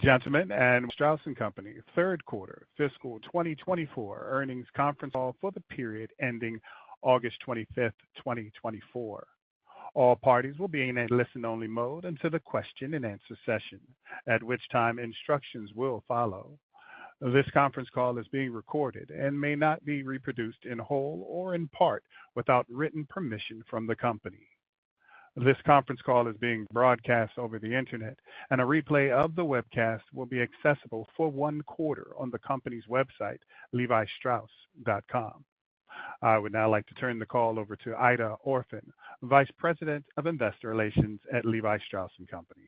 Gentlemen, and Strauss & Company third quarter fiscal 2024 earnings conference call for the period ending August 25th, 2024. All parties will be in a listen-only mode until the question-and-answer session, at which time instructions will follow. This conference call is being recorded and may not be reproduced in whole or in part without written permission from the company. This conference call is being broadcast over the internet, and a replay of the webcast will be accessible for 1 quarter on the company's website, levistrauss.com. I would now like to turn the call over to Ida Orphan, Vice President of Investor Relations at Levi Strauss & Company.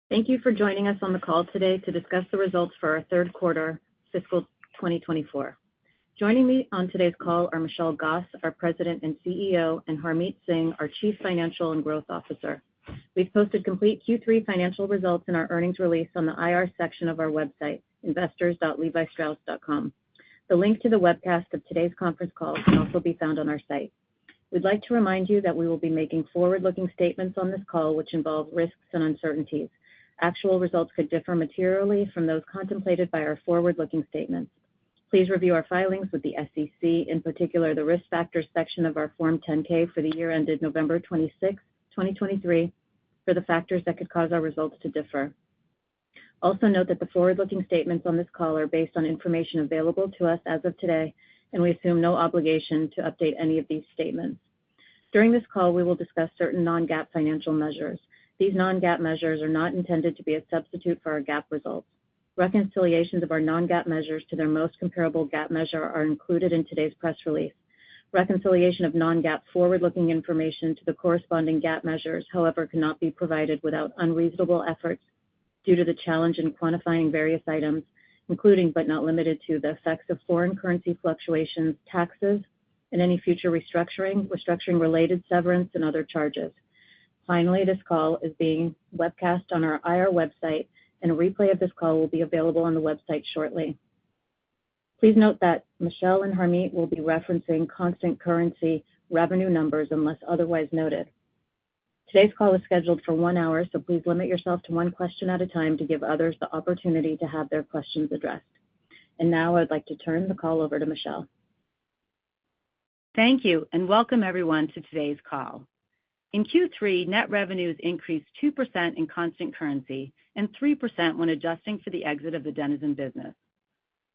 Thank you for joining us on the call today to discuss the results for our third quarter fiscal 2024. Joining me on today's call are Michelle Gass, our President and CEO, and Harmit Singh, our Chief Financial and Growth Officer. We've posted complete Q3 financial results in our earnings release on the IR section of our website, investors.levistrauss.com. The link to the webcast of today's conference call can also be found on our site. We'd like to remind you that we will be making forward-looking statements on this call which involve risks and uncertainties. Actual results could differ materially from those contemplated by our forward-looking statements. Please review our filings with the SEC, in particular the Risk Factors section of our Form 10-K for the year ended November 26, 2023, for the factors that could cause our results to differ. Also note that the forward-looking statements on this call are based on information available to us as of today, and we assume no obligation to update any of these statements. During this call, we will discuss certain non-GAAP financial measures. These non-GAAP measures are not intended to be a substitute for our GAAP results. Reconciliations of our non-GAAP measures to their most comparable GAAP measure are included in today's press release. Reconciliation of non-GAAP forward-looking information to the corresponding GAAP measures, however, cannot be provided without unreasonable efforts due to the challenge in quantifying various items, including but not limited to the effects of foreign currency fluctuations, taxes, and any future restructuring-related severance and other charges. Finally, this call is being webcast on our IR website, and a replay of this call will be available on the website shortly. Please note that Michelle and Harmit will be referencing constant currency revenue numbers unless otherwise noted. Today's call is scheduled for 1 hour, so please limit yourself to 1 question at a time to give others the opportunity to have their questions addressed. And now I'd like to turn the call over to Michelle. Thank you, and welcome everyone to today's call. In Q3, net revenues increased 2% in constant currency and 3% when adjusting for the exit of the Denizen business.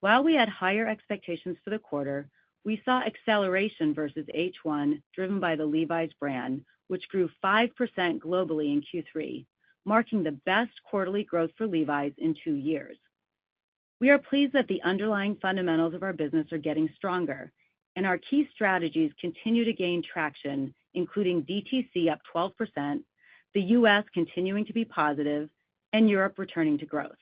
While we had higher expectations for the quarter, we saw acceleration versus H1 driven by the Levi's brand, which grew 5% globally in Q3, marking the best quarterly growth for Levi's in 2 years. We are pleased that the underlying fundamentals of our business are getting stronger, and our key strategies continue to gain traction, including DTC up 12%, the U.S. continuing to be positive, and Europe returning to growth.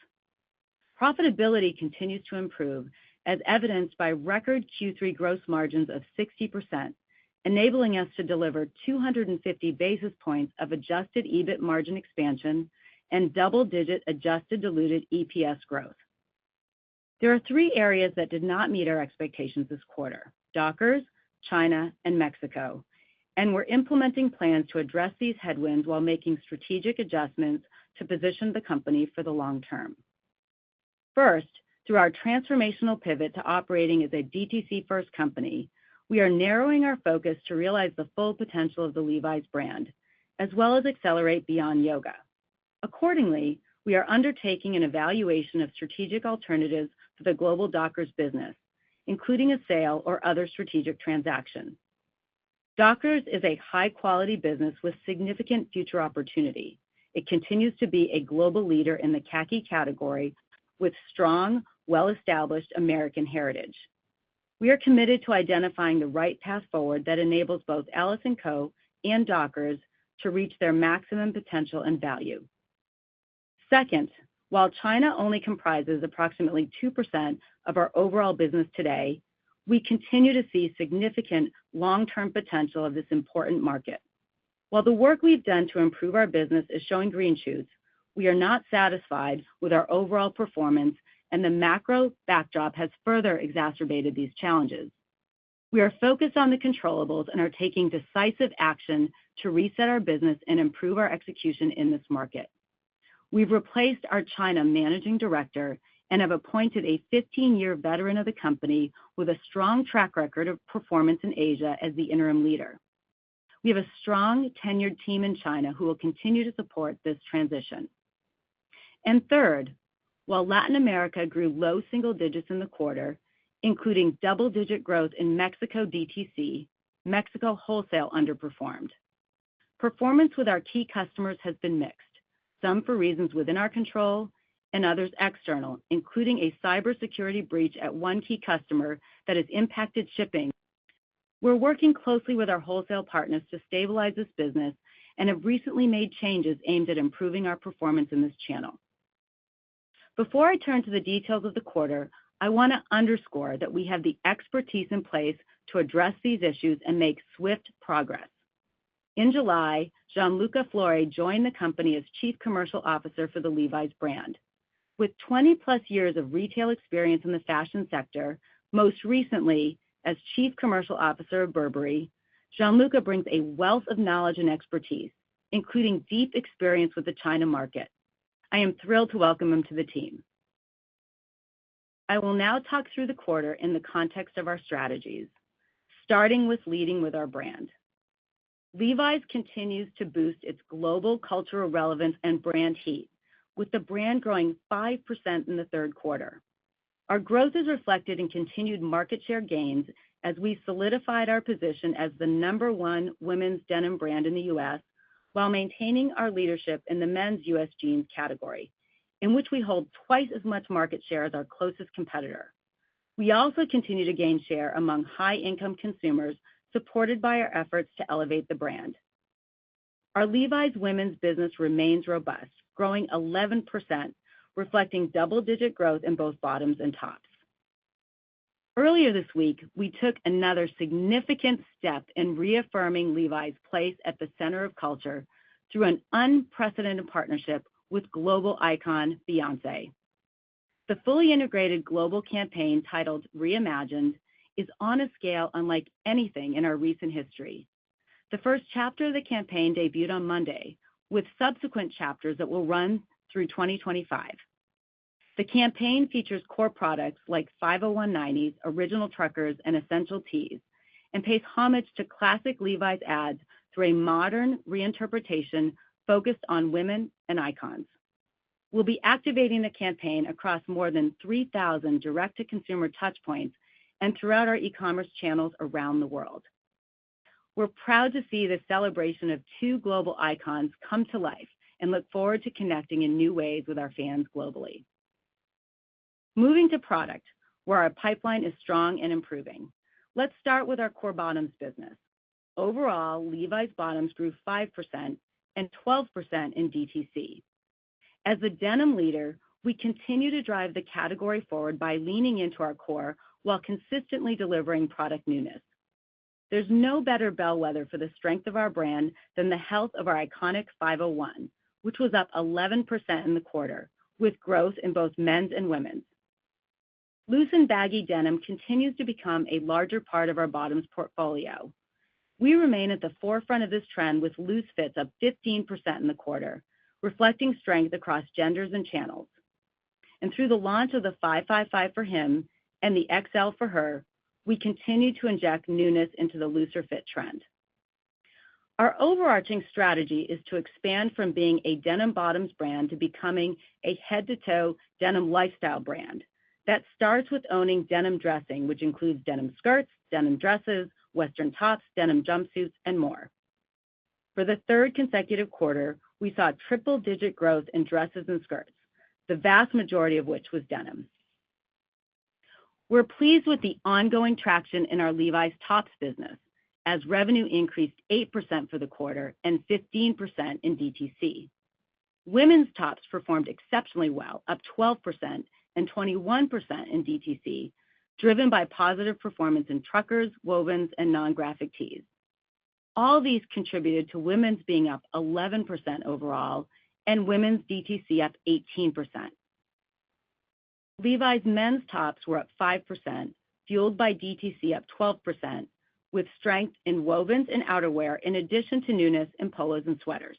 Profitability continues to improve, as evidenced by record Q3 gross margins of 60%, enabling us to deliver 250 basis points of adjusted EBIT margin expansion and double-digit adjusted diluted EPS growth. There are 3 areas that did not meet our expectations this quarter: Dockers, China, and Mexico, and we're implementing plans to address these headwinds while making strategic adjustments to position the company for the long term. First, through our transformational pivot to operating as a DTC-first company, we are narrowing our focus to realize the full potential of the Levi's brand, as well as accelerate beyond yoga. Accordingly, we are undertaking an evaluation of strategic alternatives for the global Dockers business, including a sale or other strategic transaction. Dockers is a high-quality business with significant future opportunity. It continues to be a global leader in the khaki category with strong, well-established American heritage. We are committed to identifying the right path forward that enables both Alice & Co. and Dockers to reach their maximum potential and value. Second, while China only comprises approximately 2% of our overall business today, we continue to see significant long-term potential of this important market. While the work we've done to improve our business is showing green shoots, we are not satisfied with our overall performance, and the macro backdrop has further exacerbated these challenges. We are focused on the controllables and are taking decisive action to reset our business and improve our execution in this market. We've replaced our China managing director and have appointed a 15-year veteran of the company with a strong track record of performance in Asia as the interim leader. We have a strong, tenured team in China who will continue to support this transition. And third, while Latin America grew low single digits in the quarter, including double-digit growth in Mexico DTC, Mexico wholesale underperformed. Performance with our key customers has been mixed, some for reasons within our control and others external, including a cybersecurity breach at one key customer that has impacted shipping. We're working closely with our wholesale partners to stabilize this business and have recently made changes aimed at improving our performance in this channel. Before I turn to the details of the quarter, I want to underscore that we have the expertise in place to address these issues and make swift progress. In July, Gianluca Flore joined the company as Chief Commercial Officer for the Levi's brand. With 20-plus years of retail experience in the fashion sector, most recently as Chief Commercial Officer of Burberry, Gianluca brings a wealth of knowledge and expertise, including deep experience with the China market. I am thrilled to welcome him to the team. I will now talk through the quarter in the context of our strategies, starting with leading with our brand. Levi's continues to boost its global cultural relevance and brand heat, with the brand growing 5% in the third quarter. Our growth is reflected in continued market share gains as we solidified our position as the #1 women's denim brand in the U.S., while maintaining our leadership in the men's U.S. jeans category, in which we hold twice as much market share as our closest competitor. We also continue to gain share among high-income consumers, supported by our efforts to elevate the brand. Our Levi's women's business remains robust, growing 11%, reflecting double-digit growth in both bottoms and tops. Earlier this week, we took another significant step in reaffirming Levi's place at the center of culture through an unprecedented partnership with global icon Beyoncé. The fully integrated global campaign titled Reimagined is on a scale unlike anything in our recent history. The first chapter of the campaign debuted on Monday, with subsequent chapters that will run through 2025. The campaign features core products like 50190s, original truckers, and essential tees, and pays homage to classic Levi's ads through a modern reinterpretation focused on women and icons. We'll be activating the campaign across more than 3,000 direct-to-consumer touchpoints and throughout our e-commerce channels around the world. We're proud to see the celebration of two global icons come to life and look forward to connecting in new ways with our fans globally. Moving to product, where our pipeline is strong and improving. Let's start with our core bottoms business. Overall, Levi's bottoms grew 5% and 12% in DTC. As the denim leader, we continue to drive the category forward by leaning into our core while consistently delivering product newness. There's no better bellwether for the strength of our brand than the health of our iconic 501, which was up 11% in the quarter, with growth in both men's and women's. Loose and baggy denim continues to become a larger part of our bottoms portfolio. We remain at the forefront of this trend with loose fits up 15% in the quarter, reflecting strength across genders and channels. And through the launch of the 555 for him and the XL for her, we continue to inject newness into the looser fit trend. Our overarching strategy is to expand from being a denim bottoms brand to becoming a head-to-toe denim lifestyle brand. That starts with owning denim dressing, which includes denim skirts, denim dresses, Western tops, denim jumpsuits, and more. For the third consecutive quarter, we saw triple-digit growth in dresses and skirts, the vast majority of which was denim. We're pleased with the ongoing traction in our Levi's tops business, as revenue increased 8% for the quarter and 15% in DTC. Women's tops performed exceptionally well, up 12% and 21% in DTC, driven by positive performance in truckers, wovens, and non-graphic tees. All these contributed to women's being up 11% overall and women's DTC up 18%. Levi's men's tops were up 5%, fueled by DTC up 12%, with strength in wovens and outerwear in addition to newness in polos and sweaters.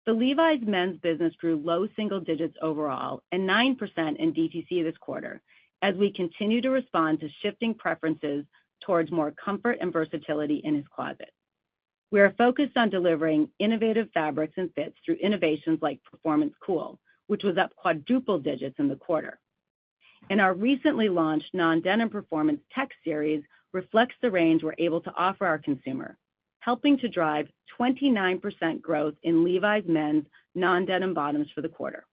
The Levi's men's business grew low single digits overall and 9% in DTC this quarter as we continue to respond to shifting preferences towards more comfort and versatility in his closet. We are focused on delivering innovative fabrics and fits through innovations like Performance Cool, which was up quadruple digits in the quarter. And our recently launched non-denim Performance Tech series reflects the range we're able to offer our consumer, helping to drive 29% growth in Levi's men's non-denim bottoms for the quarter.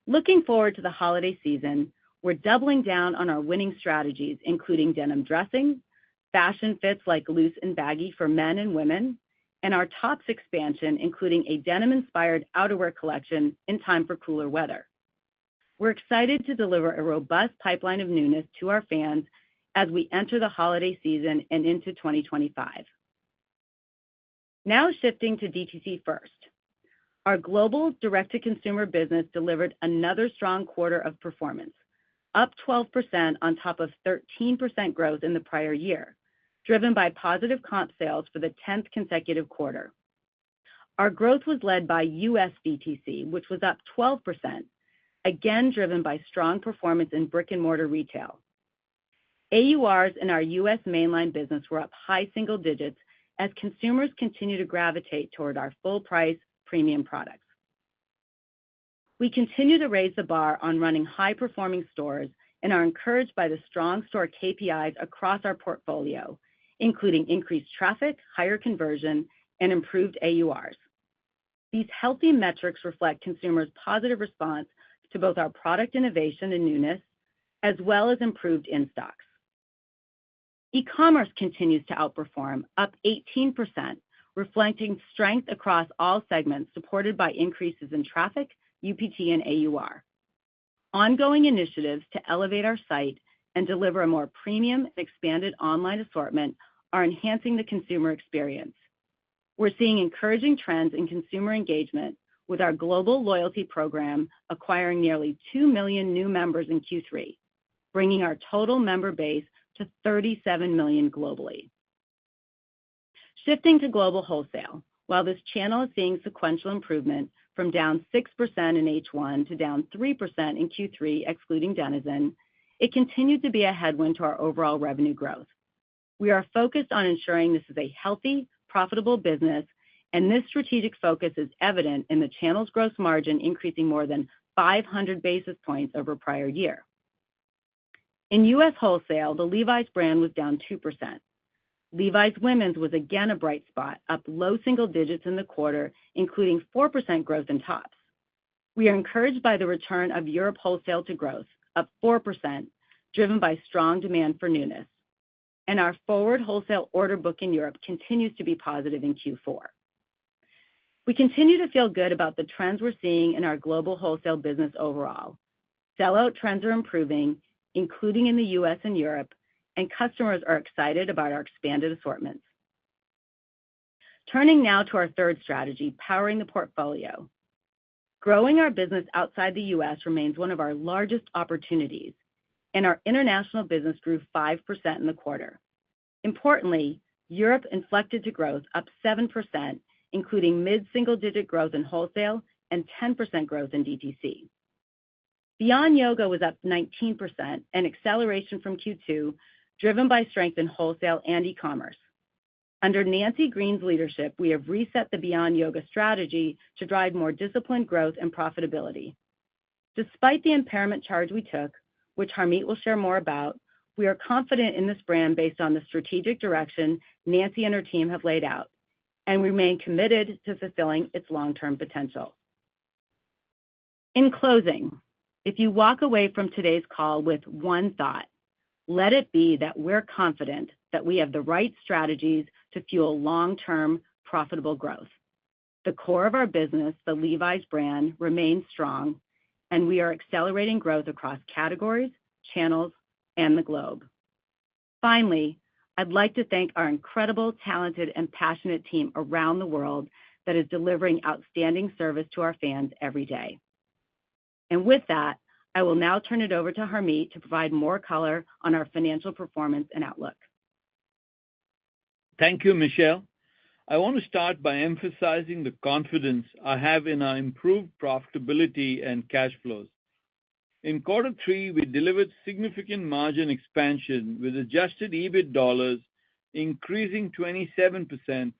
Looking forward to the holiday season, we're doubling down on our winning strategies, including denim dressing, fashion fits like loose and baggy for men and women, and our tops expansion, including a denim-inspired outerwear collection in time for cooler weather. We're excited to deliver a robust pipeline of newness to our fans as we enter the holiday season and into 2025. Now shifting to DTC first. Our global direct-to-consumer business delivered another strong quarter of performance, up 12% on top of 13% growth in the prior year, driven by positive comp sales for the 10th consecutive quarter. Our growth was led by U.S. DTC, which was up 12%, again driven by strong performance in brick-and-mortar retail. AURs in our U.S. mainline business were up high single digits as consumers continue to gravitate toward our full-price premium products. We continue to raise the bar on running high-performing stores and are encouraged by the strong store KPIs across our portfolio, including increased traffic, higher conversion, and improved AURs. These healthy metrics reflect consumers' positive response to both our product innovation and newness, as well as improved in-stocks. E-commerce continues to outperform, up 18%, reflecting strength across all segments supported by increases in traffic, UPT, and AUR. Ongoing initiatives to elevate our site and deliver a more premium and expanded online assortment are enhancing the consumer experience. We're seeing encouraging trends in consumer engagement, with our global loyalty program acquiring nearly 2 million new members in Q3, bringing our total member base to 37 million globally. Shifting to global wholesale, while this channel is seeing sequential improvement from down 6% in H1 to down 3% in Q3, excluding Denizen, it continued to be a headwind to our overall revenue growth. We are focused on ensuring this is a healthy, profitable business, and this strategic focus is evident in the channel's gross margin increasing more than 500 basis points over prior year. In U.S. wholesale, the Levi's brand was down 2%. Levi's women's was again a bright spot, up low single digits in the quarter, including 4% growth in tops. We are encouraged by the return of Europe wholesale to growth, up 4%, driven by strong demand for newness. And our forward wholesale order book in Europe continues to be positive in Q4. We continue to feel good about the trends we're seeing in our global wholesale business overall. Sellout trends are improving, including in the U.S. and Europe, and customers are excited about our expanded assortments. Turning now to our third strategy, powering the portfolio. Growing our business outside the U.S. remains one of our largest opportunities, and our international business grew 5% in the quarter. Importantly, Europe inflected to growth, up 7%, including mid-single-digit growth in wholesale and 10% growth in DTC. Beyond Yoga was up 19%, an acceleration from Q2, driven by strength in wholesale and e-commerce. Under Nancy Green's leadership, we have reset the Beyond Yoga strategy to drive more disciplined growth and profitability. Despite the impairment charge we took, which Harmit will share more about, we are confident in this brand based on the strategic direction Nancy and her team have laid out, and we remain committed to fulfilling its long-term potential. In closing, if you walk away from today's call with one thought, let it be that we're confident that we have the right strategies to fuel long-term profitable growth. The core of our business, the Levi's brand, remains strong, and we are accelerating growth across categories, channels, and the globe. Finally, I'd like to thank our incredible, talented, and passionate team around the world that is delivering outstanding service to our fans every day. And with that, I will now turn it over to Harmit to provide more color on our financial performance and outlook. Thank you, Michelle. I want to start by emphasizing the confidence I have in our improved profitability and cash flows. In quarter three, we delivered significant margin expansion with adjusted EBIT dollars increasing 27%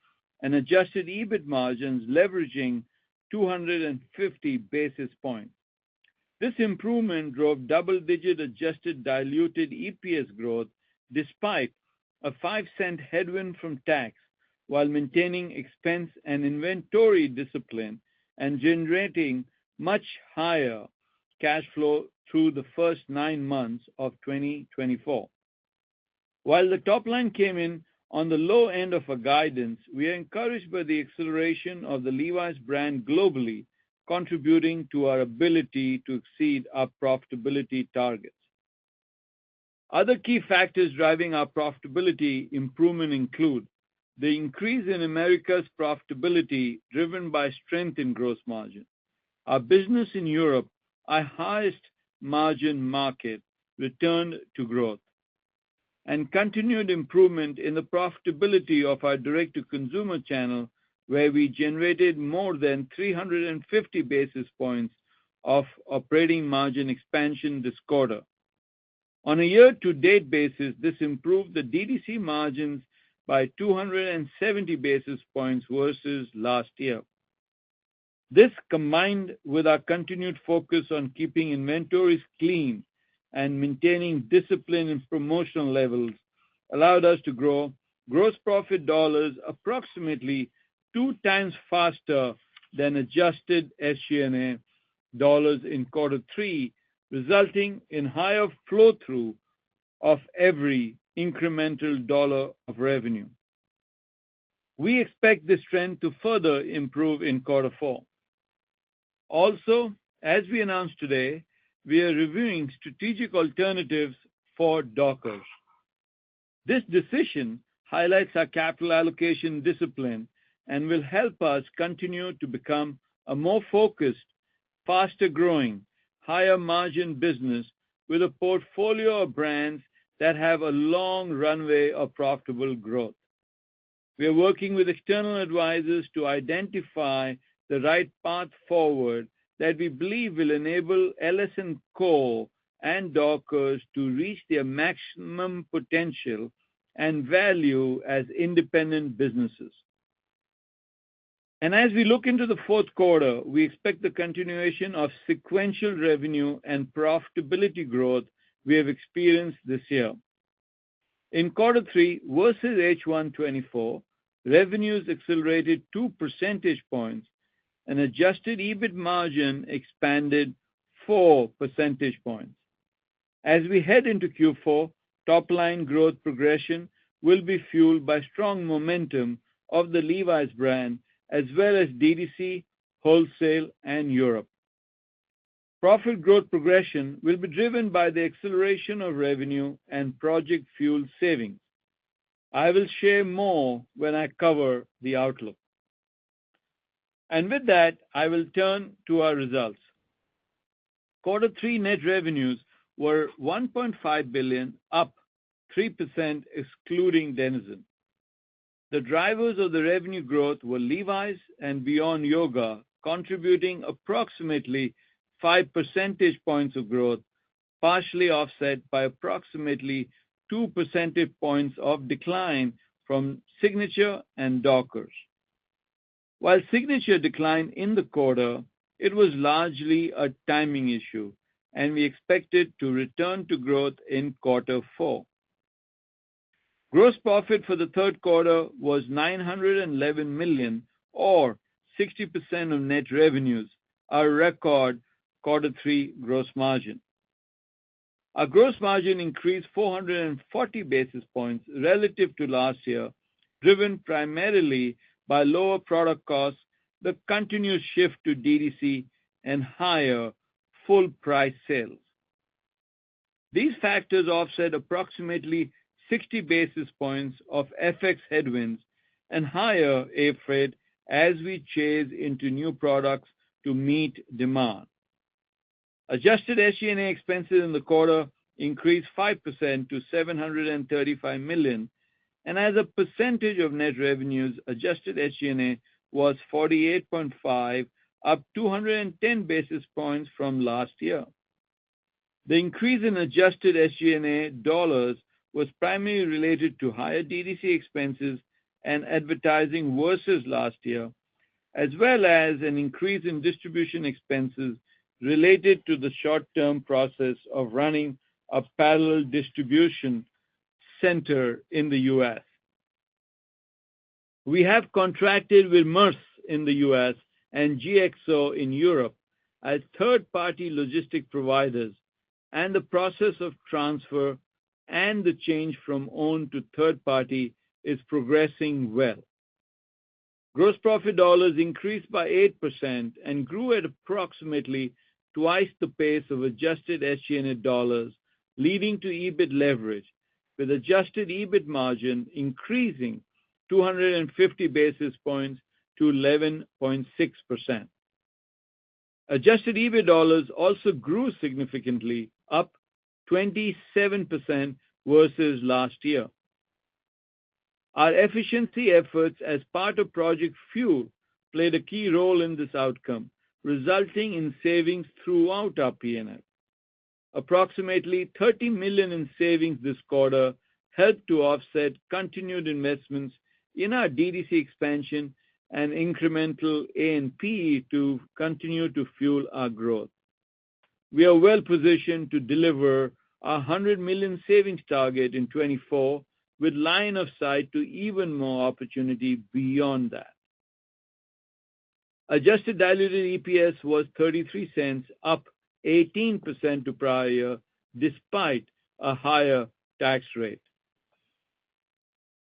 and adjusted EBIT margins leveraging 250 basis points. This improvement drove double-digit adjusted diluted EPS growth despite a 5-cent headwind from tax, while maintaining expense and inventory discipline and generating much higher cash flow through the first 9 months of 2024. While the top line came in on the low end of our guidance, we are encouraged by the acceleration of the Levi's brand globally, contributing to our ability to exceed our profitability targets. Other key factors driving our profitability improvement include the increase in America's profitability driven by strength in gross margin. Our business in Europe, our highest margin market, returned to growth, and continued improvement in the profitability of our direct-to-consumer channel, where we generated more than 350 basis points of operating margin expansion this quarter. On a year-to-date basis, this improved the DTC margins by 270 basis points versus last year. This, combined with our continued focus on keeping inventories clean and maintaining discipline in promotional levels, allowed us to grow gross profit dollars approximately 2 times faster than adjusted SG&A dollars in quarter three, resulting in higher flow-through of every incremental dollar of revenue. We expect this trend to further improve in quarter four. Also, as we announced today, we are reviewing strategic alternatives for Dockers. This decision highlights our capital allocation discipline and will help us continue to become a more focused, faster-growing, higher-margin business with a portfolio of brands that have a long runway of profitable growth. We are working with external advisors to identify the right path forward that we believe will enable LS&Co. and Dockers to reach their maximum potential and value as independent businesses. And as we look into the fourth quarter, we expect the continuation of sequential revenue and profitability growth we have experienced this year. In quarter three versus H1 24, revenues accelerated 2 percentage points and adjusted EBIT margin expanded 4 percentage points. As we head into Q4, top-line growth progression will be fueled by strong momentum of the Levi's brand, as well as DTC, wholesale, and Europe. Profit growth progression will be driven by the acceleration of revenue and Project Fuel savings. I will share more when I cover the outlook. And with that, I will turn to our results. Quarter three net revenues were $1.5 billion, up 3% excluding Denizen. The drivers of the revenue growth were Levi's and Beyond Yoga, contributing approximately 5 percentage points of growth, partially offset by approximately 2 percentage points of decline from Signature and Dockers. While Signature declined in the quarter, it was largely a timing issue, and we expect it to return to growth in quarter four. Gross profit for the third quarter was $911 million, or 60% of net revenues, our record quarter three gross margin. Our gross margin increased 440 basis points relative to last year, driven primarily by lower product costs, the continuous shift to DTC, and higher full-price sales. These factors offset approximately 60 basis points of FX headwinds and higher air freight as we chase into new products to meet demand. Adjusted SG&A expenses in the quarter increased 5% to $735 million, and as a percentage of net revenues, adjusted SG&A was 48.5, up 210 basis points from last year. The increase in adjusted SG&A dollars was primarily related to higher DTC expenses and advertising versus last year, as well as an increase in distribution expenses related to the short-term process of running a parallel distribution center in the U.S. We have contracted with Maersk in the U.S. and GXO in Europe as third-party logistic providers, and the process of transfer and the change from owned to third-party is progressing well. Gross profit dollars increased by 8% and grew at approximately twice the pace of adjusted SG&A dollars, leading to EBIT leverage, with adjusted EBIT margin increasing 250 basis points to 11.6%. Adjusted EBIT dollars also grew significantly, up 27% versus last year. Our efficiency efforts as part of Project Fuel played a key role in this outcome, resulting in savings throughout our P&L. Approximately $30 million in savings this quarter helped to offset continued investments in our DTC expansion and incremental A&P to continue to fuel our growth. We are well positioned to deliver our $100 million savings target in 2024, with line of sight to even more opportunity beyond that. Adjusted diluted EPS was 33 cents, up 18% to prior year, despite a higher tax rate.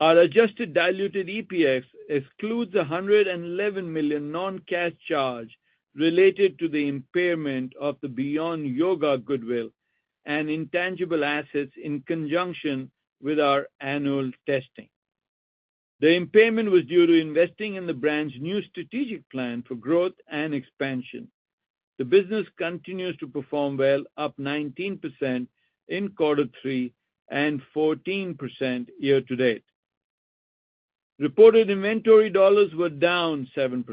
Our adjusted diluted EPS excludes a $111 million non-cash charge related to the impairment of the Beyond Yoga goodwill and intangible assets in conjunction with our annual testing. The impairment was due to investing in the brand's new strategic plan for growth and expansion. The business continues to perform well, up 19% in Q3 and 14% year to date. Reported inventory dollars were down 7%.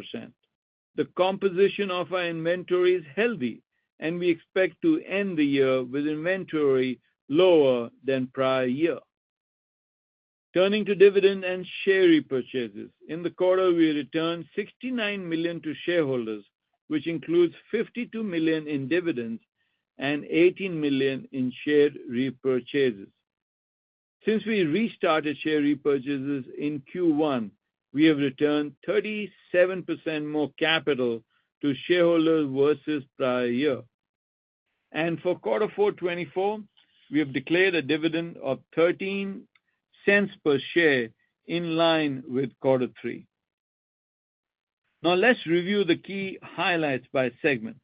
The composition of our inventory is healthy, and we expect to end the year with inventory lower than prior year. Turning to dividend and share repurchases. In the quarter, we returned $69 million to shareholders, which includes $52 million in dividends and $18 million in share repurchases. Since we restarted share repurchases in Q1, we have returned 37% more capital to shareholders versus prior year. And for Q4 2024, we have declared a dividend of 13 cents per share, in line with Q3. Now let's review the key highlights by segment.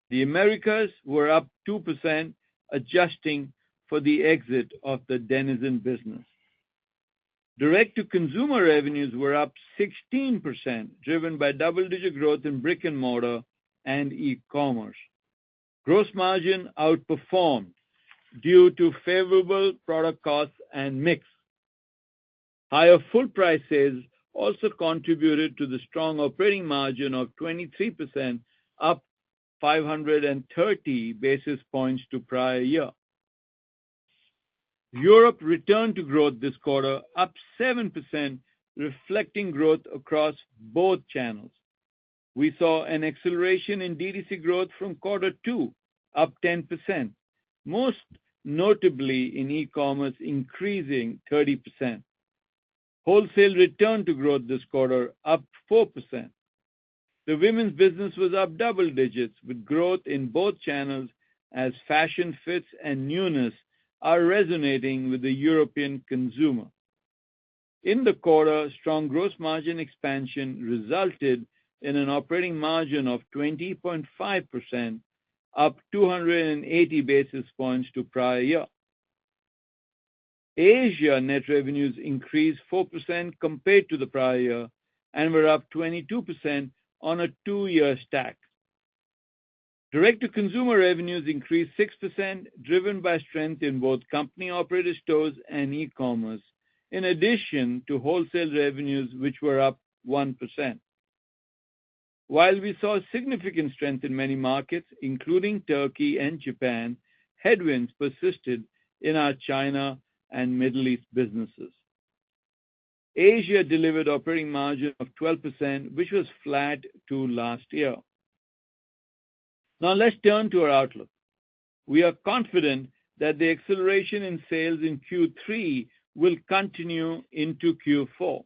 The Americas were up 2%, adjusting for the exit of the Denizen business. Direct-to-consumer revenues were up 16%, driven by double-digit growth in brick-and-mortar and e-commerce. Gross margin outperformed due to favorable product costs and mix. Higher full price sales also contributed to the strong operating margin of 23%, up 530 basis points to prior year. Europe returned to growth this quarter, up 7%, reflecting growth across both channels. We saw an acceleration in DTC growth from Q2, up 10%, most notably in e-commerce, increasing 30%. Wholesale returned to growth this quarter, up 4%. The women's business was up double digits, with growth in both channels as fashion fits and newness are resonating with the European consumer. In the quarter, strong gross margin expansion resulted in an operating margin of 20.5%, up 280 basis points to prior year. Asia net revenues increased 4% compared to the prior year and were up 22% on a two-year stack. Direct-to-consumer revenues increased 6%, driven by strength in both company-operated stores and e-commerce, in addition to wholesale revenues, which were up 1%. While we saw significant strength in many markets, including Turkey and Japan, headwinds persisted in our China and Middle East businesses. Asia delivered operating margin of 12%, which was flat to last year. Now let's turn to our outlook. We are confident that the acceleration in sales in Q3 will continue into Q4.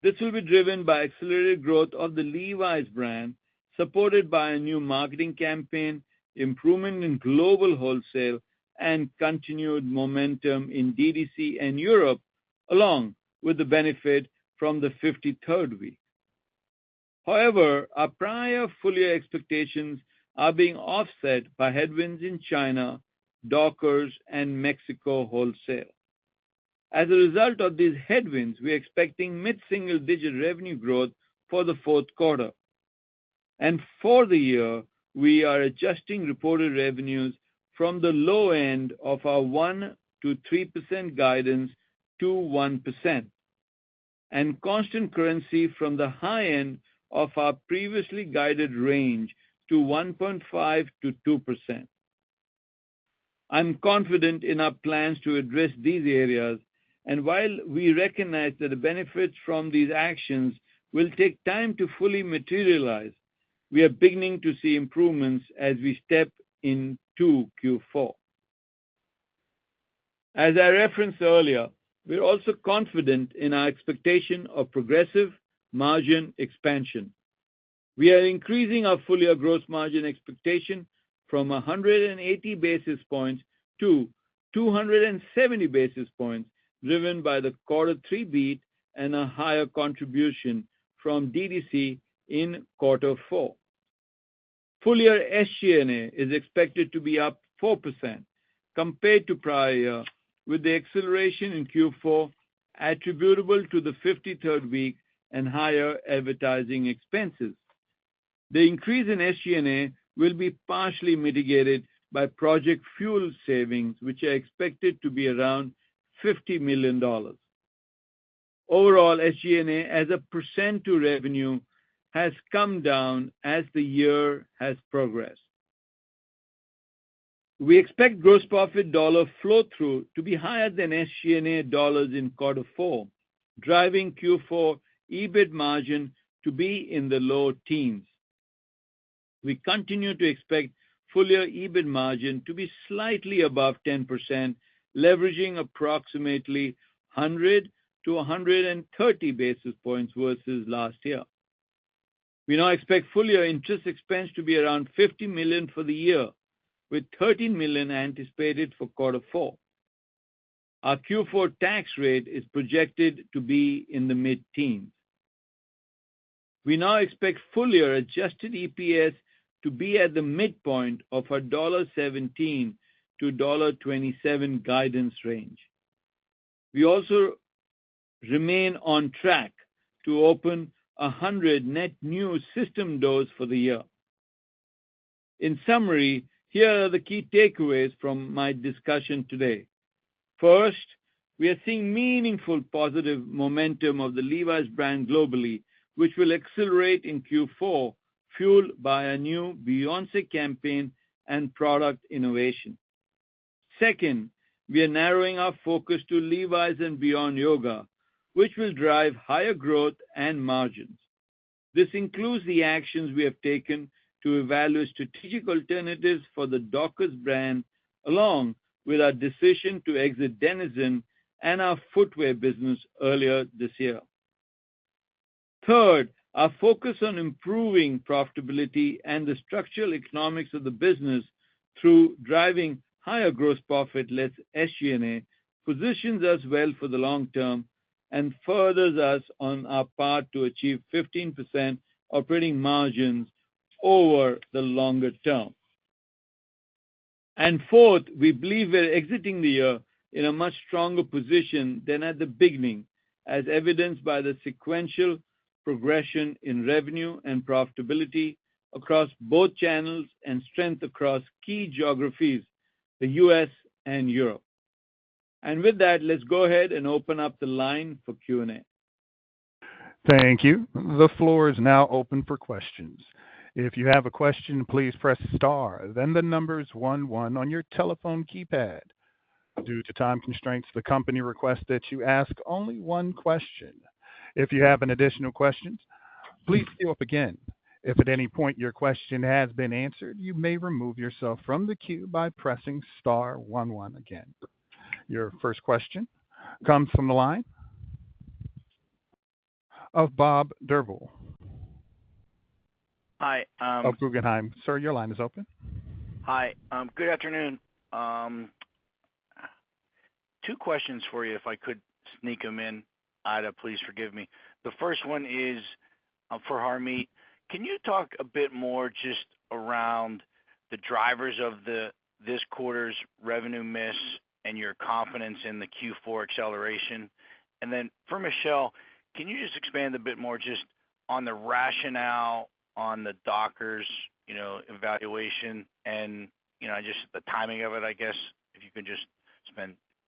This will be driven by accelerated growth of the Levi's brand, supported by a new marketing campaign, improvement in global wholesale, and continued momentum in DTC and Europe, along with the benefit from the 53rd week. However, our prior full-year expectations are being offset by headwinds in China, Dockers, and Mexico wholesale. As a result of these headwinds, we are expecting mid-single-digit revenue growth for the fourth quarter. And for the year, we are adjusting reported revenues from the low end of our 1 to 3% guidance to 1%, and constant currency from the high end of our previously guided range to 1.5 to 2%. I'm confident in our plans to address these areas, and while we recognize that the benefits from these actions will take time to fully materialize, we are beginning to see improvements as we step into Q4. As I referenced earlier, we're also confident in our expectation of progressive margin expansion. We are increasing our full-year gross margin expectation from 180 basis points to 270 basis points, driven by the Q3 beat and a higher contribution from DTC in Q4. Full-year SG&A is expected to be up 4% compared to prior year, with the acceleration in Q4 attributable to the 53rd week and higher advertising expenses. The increase in SG&A will be partially mitigated by Project Fuel savings, which are expected to be around $50 million. Overall, SG&A as a percent to revenue has come down as the year has progressed. We expect gross profit dollar flow-through to be higher than SG&A dollars in Q4, driving Q4 EBIT margin to be in the low teens. We continue to expect full-year EBIT margin to be slightly above 10%, leveraging approximately 100 to 130 basis points versus last year. We now expect full-year interest expense to be around $50 million for the year, with $13 million anticipated for Q4. Our Q4 tax rate is projected to be in the mid-teens. We now expect full-year adjusted EPS to be at the midpoint of our $1.17 to $1.27 guidance range. We also remain on track to open 100 net new system doors for the year. In summary, here are the key takeaways from my discussion today. First, we are seeing meaningful positive momentum of the Levi's brand globally, which will accelerate in Q4, fueled by a new Beyoncé campaign and product innovation. Second, we are narrowing our focus to Levi's and Beyond Yoga, which will drive higher growth and margins. This includes the actions we have taken to evaluate strategic alternatives for the Dockers brand, along with our decision to exit Denizen and our footwear business earlier this year. Third, our focus on improving profitability and the structural economics of the business through driving higher gross profit less SG&A positions us well for the long term and furthers us on our path to achieve 15% operating margins over the longer term. And fourth, we believe we're exiting the year in a much stronger position than at the beginning, as evidenced by the sequential progression in revenue and profitability across both channels and strength across key geographies, the US and Europe. And with that, let's go ahead and open up the line for Q&A. Thank you. The floor is now open for questions. If you have a question, please press star, then the numbers 11 on your telephone keypad. Due to time constraints, the company requests that you ask only one question. If you have an additional question, please queue up again. If at any point your question has been answered, you may remove yourself from the queue by pressing star 11 again. Your first question comes from the line of Bob Drbul Hi. of Guggenheim. Sir, your line is open. Hi. Good afternoon. Two questions for you, if I could sneak them in. Ida, please forgive me. The first one is for Harmit. Can you talk a bit more just around the drivers of this quarter's revenue miss and your confidence in the Q4 acceleration? And then for Michelle, can you just expand a bit more just on the rationale on the Dockers, evaluation and, just the timing of it, I guess? If you could just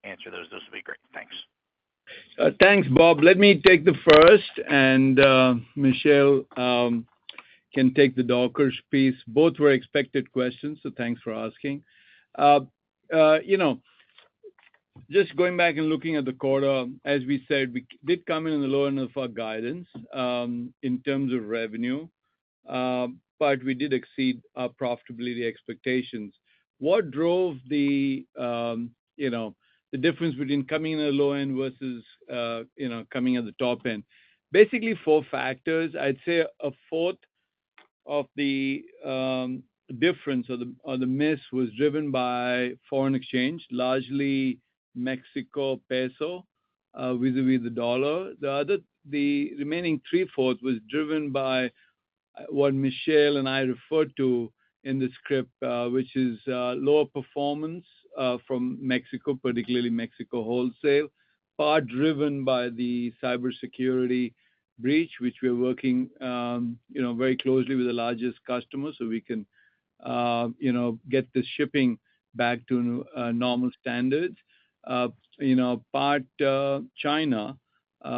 answer those would be great. Thanks. Thanks, Bob. Let me take the first, and Michelle can take the Dockers piece. Both were expected questions, so thanks for asking. Just going back and looking at the quarter, as we said, we did come in the low end of our guidance in terms of revenue, but we did exceed our profitability expectations. What drove the difference between coming in at the low end versus coming at the top end? Basically, four factors. I'd say a fourth of the difference or the miss was driven by foreign exchange, largely Mexico peso vis-a-vis the dollar. The remaining three-fourths was driven by what Michelle and I referred to in the script, which is lower performance from Mexico, particularly Mexico wholesale, part driven by the cybersecurity breach, which we're working very closely with the largest customers so we can get the shipping back to normal standards. Part China,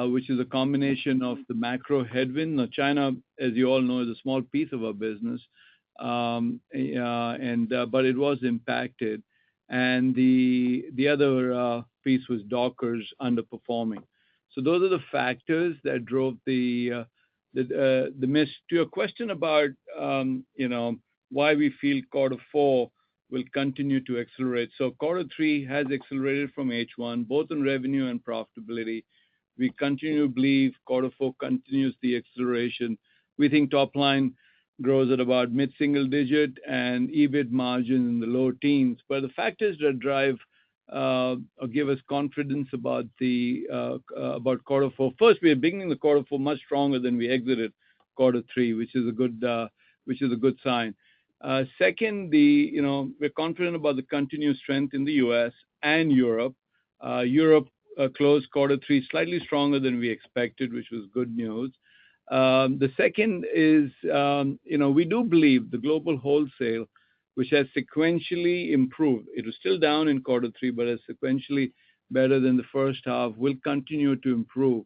which is a combination of the macro headwind. Now, China, as you all know, is a small piece of our business, but it was impacted. And the other piece was Dockers underperforming. So those are the factors that drove the miss. To your question about why we feel quarter four will continue to accelerate. So quarter three has accelerated from H1, both in revenue and profitability. We continue to believe quarter four continues the acceleration. We think top line grows at about mid-single digit and EBIT margin in the low teens. But the factors that drive or give us confidence about quarter four. First, we are beginning the quarter four much stronger than we exited quarter three, which is a good sign. Second, we're confident about the continued strength in the U.S. and Europe. Europe closed quarter three slightly stronger than we expected, which was good news. The second is, we do believe the global wholesale, which has sequentially improved. It was still down in quarter three, but is sequentially better than the first half, will continue to improve.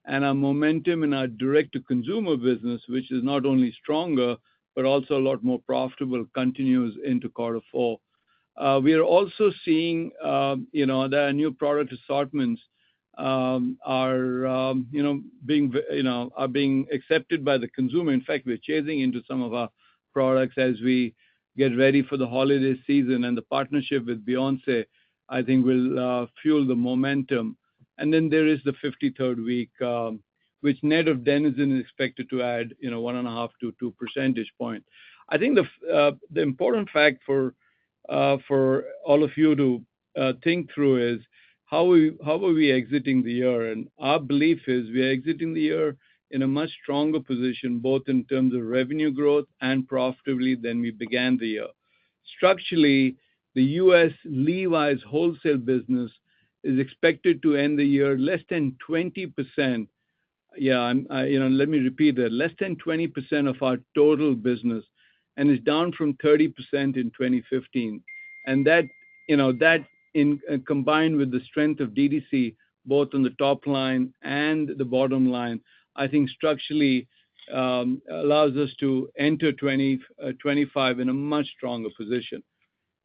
And our momentum in our direct-to-consumer business, which is not only stronger, but also a lot more profitable, continues into quarter four. We are also seeing that our new product assortments are being accepted by the consumer. In fact, we're chasing into some of our products as we get ready for the holiday season, and the partnership with Beyoncé, I think, will fuel the momentum. And then there is the 53rd week, which net of Denizen is expected to add 1.5 to 2 percentage points. I think the important fact for all of you to think through is how are we exiting the year? And our belief is we are exiting the year in a much stronger position, both in terms of revenue growth and profitability than we began the year. Structurally, the U.S. Levi's wholesale business is expected to end the year less than 20%. Let me repeat that. Less than 20% of our total business, and is down from 30% in 2015. And that combined with the strength of DTC, both on the top line and the bottom line, I think structurally allows us to enter 2025 in a much stronger position.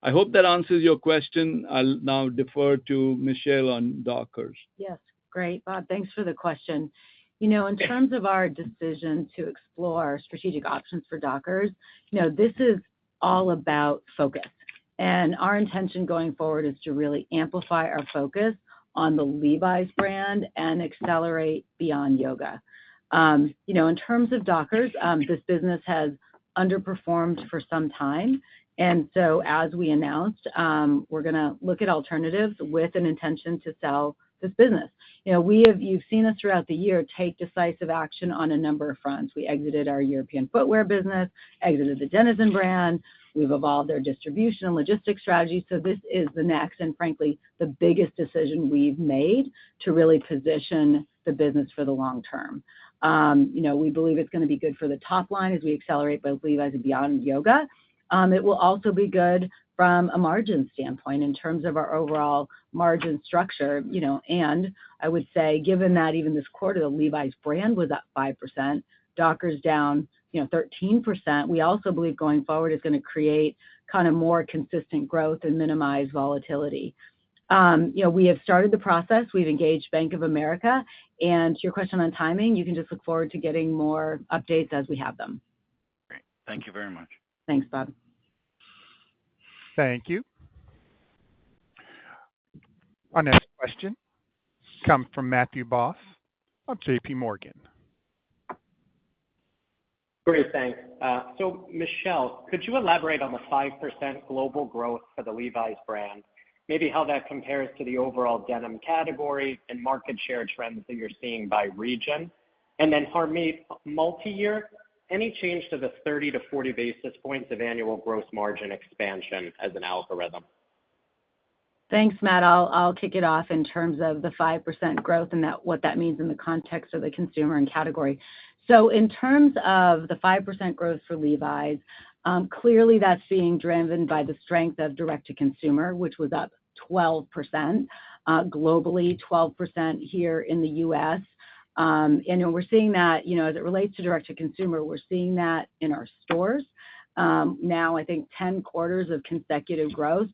I hope that answers your question. I'll now defer to Michelle on Dockers. Yes, great, Bob. Thanks for the question. You know, in terms of our decision to explore strategic options for Dockers, you know, this is all about focus. And our intention going forward is to really amplify our focus on the Levi's brand and accelerate beyond yoga. You know, in terms of Dockers, this business has underperformed for some time. And so as we announced, we're going to look at alternatives with an intention to sell this business. You know, you've seen us throughout the year take decisive action on a number of fronts. We exited our European footwear business, exited the Denizen brand. We've evolved our distribution and logistics strategy. So this is the next and frankly, the biggest decision we've made to really position the business for the long term. You know, we believe it's going to be good for the top line as we accelerate both Levi's and beyond yoga. It will also be good from a margin standpoint in terms of our overall margin structure, you know, and I would say, given that even this quarter, the Levi's brand was up 5%, Dockers down, you know, 13%, we also believe going forward is going to create kind of more consistent growth and minimize volatility. You know, we have started the process. We've engaged Bank of America. And to your question on timing, you can just look forward to getting more updates as we have them. Great. Thank you very much. Thanks, Bob. Thank you. Our next question comes from Matthew Boss of J.P. Morgan. Great, thanks. So, Michelle, could you elaborate on the 5% global growth for the Levi's brand? Maybe how that compares to the overall denim category and market share trends that you're seeing by region. And then, Harmit, multi-year, any change to the 30 to 40 basis points of annual gross margin expansion as an algorithm? Thanks, Matt. I'll kick it off in terms of the 5% growth and what that means in the context of the consumer and category. So in terms of the 5% growth for Levi's, clearly that's being driven by the strength of direct-to-consumer, which was up 12%, globally 12% here in the U.S. And we're seeing that, you know, as it relates to direct-to-consumer, we're seeing that in our stores. Now, I think 10 quarters of consecutive growth.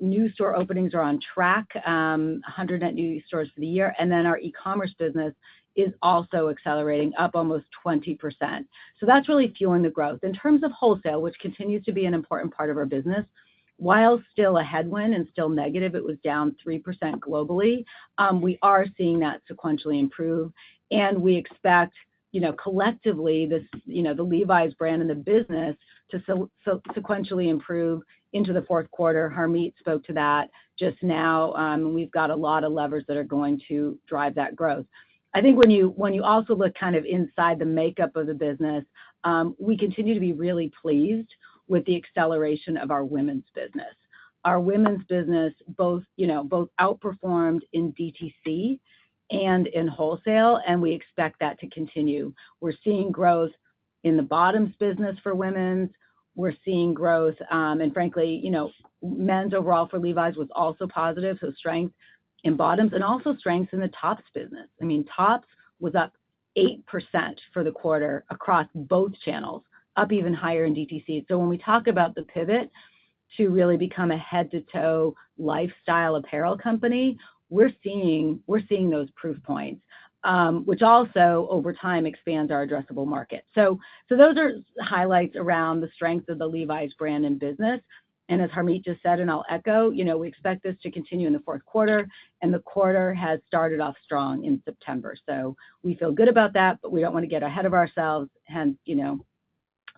New store openings are on track, 100 net new stores for the year. And then our e-commerce business is also accelerating, up almost 20%. So that's really fueling the growth. In terms of wholesale, which continues to be an important part of our business, while still a headwind and still negative, it was down 3% globally. We are seeing that sequentially improve. And we expect, you know, collectively, this, you know, the Levi's brand and the business to sequentially improve into the fourth quarter. Harmit spoke to that just now. We've got a lot of levers that are going to drive that growth. I think when you also look kind of inside the makeup of the business, we continue to be really pleased with the acceleration of our women's business. Our women's business both outperformed in DTC and in wholesale, and we expect that to continue. We're seeing growth in the bottoms business for women's. We're seeing growth, and frankly, you know, men's overall for Levi's was also positive, so strength in bottoms and also strength in the tops business. I mean, tops was up 8% for the quarter across both channels, up even higher in DTC. So when we talk about the pivot to really become a head-to-toe lifestyle apparel company, we're seeing those proof points, which also over time expands our addressable market. So those are highlights around the strength of the Levi's brand and business. And as Harmit just said, and I'll echo, you know, we expect this to continue in the fourth quarter, and the quarter has started off strong in September. So we feel good about that, but we don't want to get ahead of ourselves, hence, you know,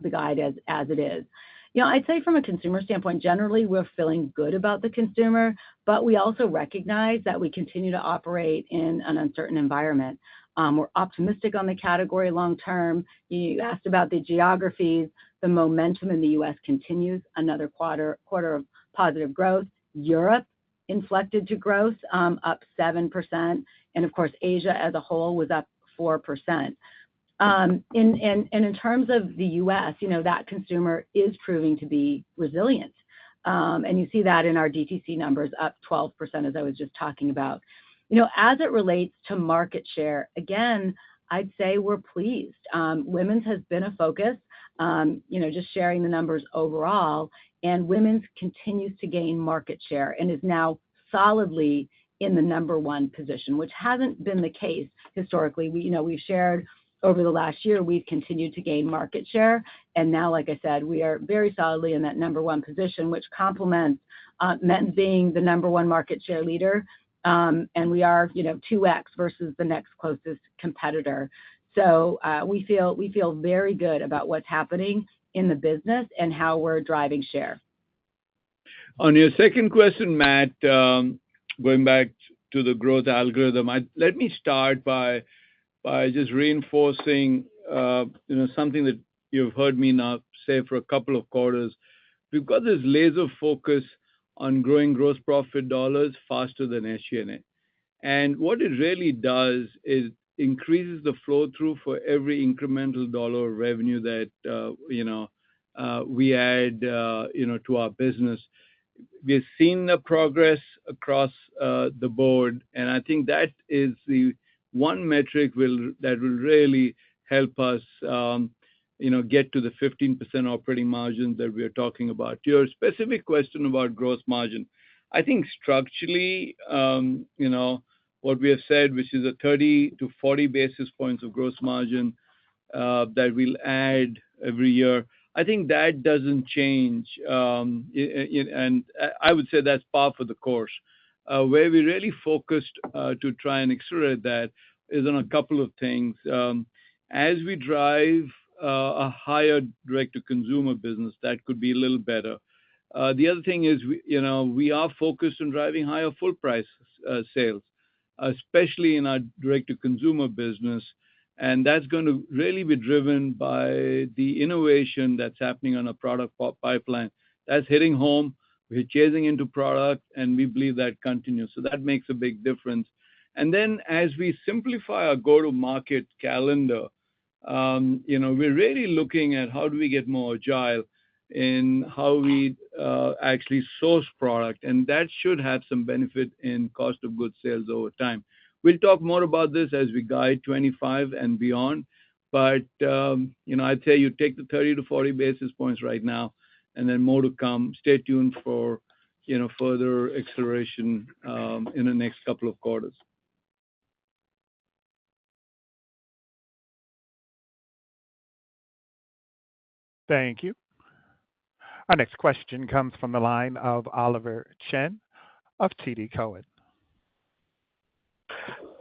the guide as it is. You know, I'd say from a consumer standpoint, generally, we're feeling good about the consumer, but we also recognize that we continue to operate in an uncertain environment. We're optimistic on the category long term. You asked about the geographies. The momentum in the U.S. continues, another quarter of positive growth. Europe inflected to growth, up 7%. And of course, Asia as a whole was up 4%. And in terms of the U.S., you know, that consumer is proving to be resilient. And you see that in our DTC numbers, up 12%, as I was just talking about. As it relates to market share, again, I'd say we're pleased. Women's has been a focus, just sharing the numbers overall, and women's continues to gain market share and is now solidly in the number one position, which hasn't been the case historically. We've shared over the last year, we've continued to gain market share. And now, like I said, we are very solidly in that number one position, which complements men's being the number one market share leader. And we are, 2x versus the next closest competitor. So we feel very good about what's happening in the business and how we're driving share. On your second question, Matt, going back to the growth algorithm, let me start by just reinforcing, something that you've heard me now say for a couple of quarters. We've got this laser focus on growing gross profit dollars faster than SG&A. And what it really does is increases the flow through for every incremental dollar of revenue that, we add, to our business. We've seen the progress across the board, and I think that is the one metric that will really help us, get to the 15% operating margin that we are talking about. To your specific question about gross margin, I think structurally, what we have said, which is a 30 to 40 basis points of gross margin that we'll add every year, I think that doesn't change. And I would say that's par for the course. Where we really focused to try and accelerate that is on a couple of things. As we drive a higher direct-to-consumer business, that could be a little better. The other thing is, we are focused on driving higher full price sales, especially in our direct-to-consumer business. And that's going to really be driven by the innovation that's happening on a product pipeline. That's hitting home. We're chasing into product, and we believe that continues. So that makes a big difference. And then as we simplify our go-to-market calendar, we're really looking at how do we get more agile in how we actually source product. And that should have some benefit in cost of goods sales over time. We'll talk more about this as we guide 25 and beyond. But, I'd say you take the 30 to 40 basis points right now, and then more to come. Stay tuned for, further acceleration in the next couple of quarters. Thank you. Our next question comes from the line of Oliver Chen of TD Cowen.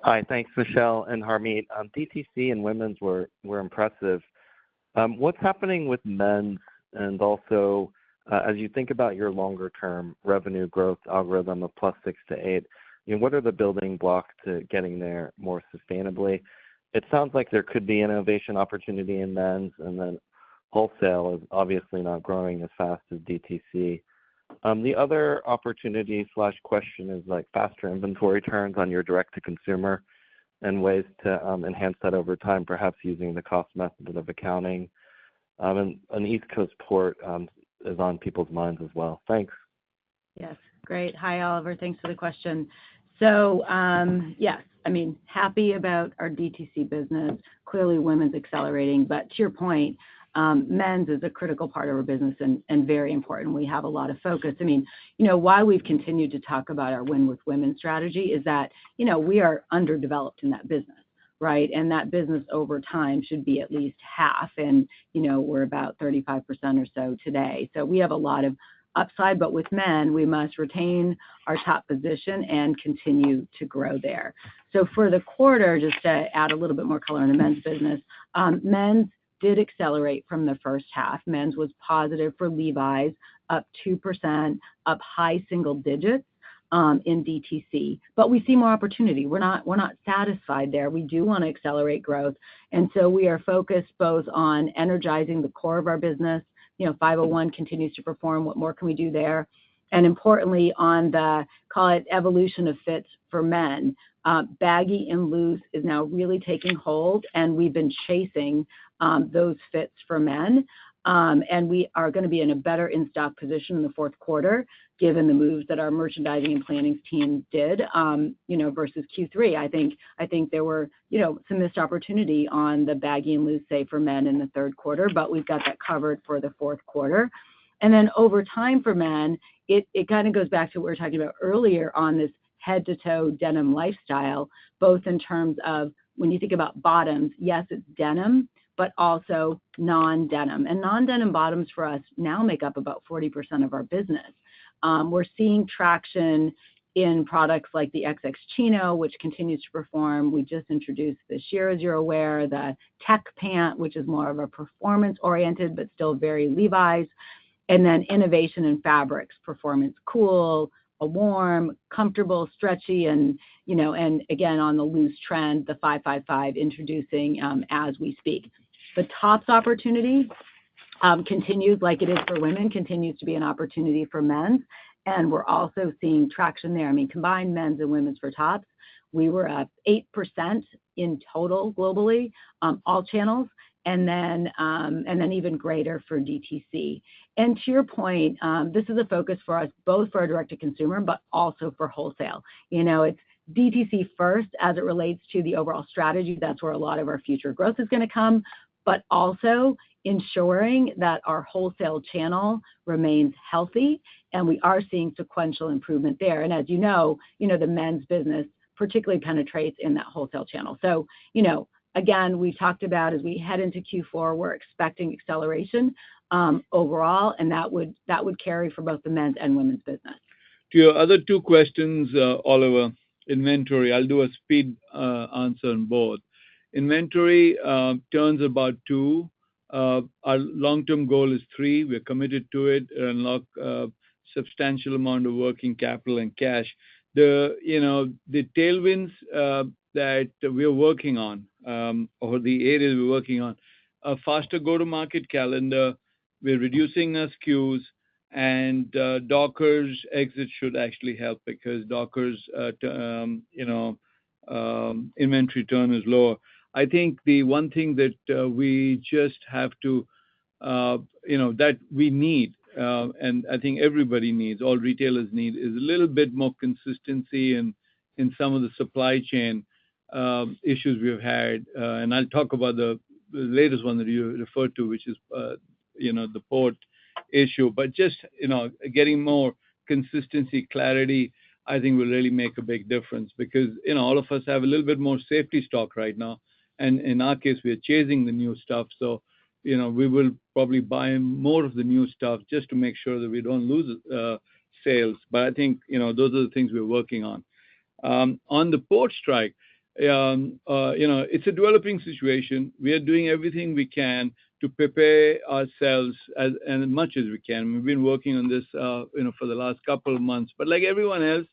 Hi, thanks, Michelle and Harmit. DTC and women's were impressive. What's happening with men's? And also, as you think about your longer-term revenue growth algorithm of +6 to 8, what are the building blocks to getting there more sustainably? It sounds like there could be innovation opportunity in men's, and then wholesale is obviously not growing as fast as DTC. The other opportunity/question is like faster inventory turns on your direct-to-consumer and ways to enhance that over time, perhaps using the cost method of accounting. And an East Coast port is on people's minds as well. Thanks. Yes, great. Hi, Oliver. Thanks for the question. So, yes, happy about our DTC business. Clearly, women's accelerating. But to your point, men's is a critical part of our business and very important. We have a lot of focus. Why we've continued to talk about our Win with Women strategy is that, we are underdeveloped in that business, right? And that business over time should be at least half. And, we're about 35% or so today. So we have a lot of upside. But with men, we must retain our top position and continue to grow there. So for the quarter, just to add a little bit more color in the men's business, men's did accelerate from the first half. Men's was positive for Levi's, up 2%, up high single digits in DTC. But we see more opportunity. We're not satisfied there. We do want to accelerate growth. And so we are focused both on energizing the core of our business. 501 continues to perform. What more can we do there? And importantly, on the, call it evolution of fits for men, baggy and loose is now really taking hold, and we've been chasing those fits for men. And we are going to be in a better in-stock position in the fourth quarter, given the moves that our merchandising and planning team did, versus Q3. I think there were, some missed opportunity on the baggy and loose, say, for men in the third quarter, but we've got that covered for the fourth quarter. And then over time for men, it kind of goes back to what we were talking about earlier on this head-to-toe denim lifestyle, both in terms of when you think about bottoms, yes, it's denim, but also non-denim. And non-denim bottoms for us now make up about 40% of our business. We're seeing traction in products like the XX Chino, which continues to perform. We just introduced this year, as you're aware, the Tech Pant, which is more of a performance-oriented, but still very Levi's. And then innovation in fabrics, performance cool, a warm, comfortable, stretchy, and again, on the loose trend, the 555 introducing as we speak. The tops opportunity continues, like it is for women, continues to be an opportunity for men's. And we're also seeing traction there. I mean, combined men's and women's for tops, we were up 8% in total globally, all channels, and then even greater for DTC. And to your point, this is a focus for us, both for our direct-to-consumer, but also for wholesale. It's DTC first as it relates to the overall strategy. That's where a lot of our future growth is going to come, but also ensuring that our wholesale channel remains healthy, and we are seeing sequential improvement there. And as you know, the men's business particularly penetrates in that wholesale channel. So, again, we talked about as we head into Q4, we're expecting acceleration overall, and that would carry for both the men's and women's business. To your other two questions, Oliver, inventory, I'll do a speed answer on both. Inventory turns about 2. Our long-term goal is 3. We're committed to it and unlock a substantial amount of working capital and cash. The tailwinds that we're working on, or the areas we're working on, a faster go-to-market calendar. We're reducing our SKUs, and Dockers exit should actually help because Dockers, inventory turn is lower. I think the one thing that we just have to, that we need, and I think everybody needs, all retailers need, is a little bit more consistency in some of the supply chain issues we've had. And I'll talk about the latest one that you referred to, which is, the port issue. But just, getting more consistency, clarity, I think will really make a big difference because, all of us have a little bit more safety stock right now. And in our case, we are chasing the new stuff. So, we will probably buy more of the new stuff just to make sure that we don't lose sales. But I think, those are the things we're working on. On the port strike, it's a developing situation. We are doing everything we can to prepare ourselves as much as we can. We've been working on this, for the last couple of months. But like everyone else,